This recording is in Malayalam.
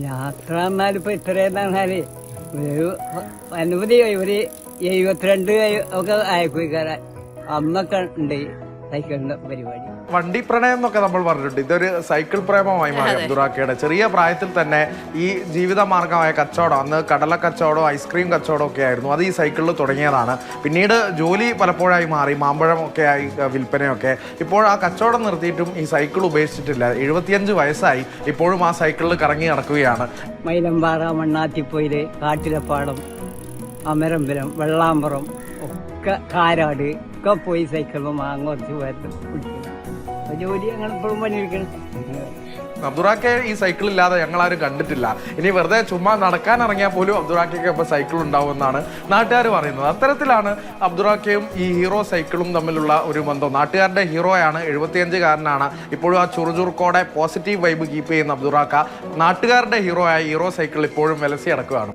യാത്ര എന്നാലിപ്പോ ഇത്രയെന്നാല് ഒരു അനുമതി ഒരു 72 ഒക്കെ അയക്കുകാരൻ അന്നൊക്കെ ഉണ്ട് സൈക്കിളിന്റെ പരിപാടി. വണ്ടി പ്രണയം എന്നൊക്കെ നമ്മൾ പറഞ്ഞിട്ടുണ്ട്. ഇതൊരു സൈക്കിൾ പ്രേമമായി മാറി അബ്ദുറാക്കയുടെ. ചെറിയ പ്രായത്തിൽ തന്നെ ഈ ജീവിത മാർഗമായ കച്ചവടം, അന്ന് കടല കച്ചവടം, ഐസ്ക്രീം കച്ചവടം ഒക്കെ ആയിരുന്നു, അത് ഈ സൈക്കിളിൽ തുടങ്ങിയതാണ്. പിന്നീട് ജോലി പലപ്പോഴായി മാറി, മാമ്പഴം ഒക്കെ ആയി വിൽപ്പനയൊക്കെ. ഇപ്പോൾ ആ കച്ചവടം നിർത്തിയിട്ടും ഈ സൈക്കിൾ ഉപേക്ഷിച്ചിട്ടില്ല. 75 വയസ്സായി, ഇപ്പോഴും ആ സൈക്കിളിൽ കറങ്ങി നടക്കുകയാണ്. മൈലമ്പാറ, മണ്ണാത്തിപ്പൊയില്, കാട്ടിലപ്പാടം, അമരമ്പലം, വെള്ളാമ്പുറം ഒക്കെ കാരാട് ഒക്കെ പോയി സൈക്കിളും കുറച്ച് പോയത് പിടിക്കുന്നു. ജോലി ഞങ്ങൾ ഇപ്പോഴും പണിയെടുക്കണം. അബ്ദുറാക്കെ ഈ സൈക്കിൾ ഇല്ലാതെ ഞങ്ങളാരും കണ്ടിട്ടില്ല. ഇനി വെറുതെ ചുമ്മാ നടക്കാൻ ഇറങ്ങിയാൽ പോലും അബ്ദുറാക്കയ്ക്ക് ഇപ്പോൾ സൈക്കിൾ ഉണ്ടാവുമെന്നാണ് നാട്ടുകാർ പറയുന്നത്. അത്തരത്തിലാണ് അബ്ദുറാക്കയും ഈ ഹീറോ സൈക്കിളും തമ്മിലുള്ള ഒരു ബന്ധം. നാട്ടുകാരുടെ ഹീറോയാണ്, 75-കാരനാണ്. ഇപ്പോഴും ആ ചുറുചുറുക്കോടെ പോസിറ്റീവ് വൈബ് കീപ്പ് ചെയ്യുന്ന അബ്ദുറാക്ക നാട്ടുകാരുടെ ഹീറോ ആയി ഹീറോ സൈക്കിൾ ഇപ്പോഴും വിലസി അടക്കുകയാണ്.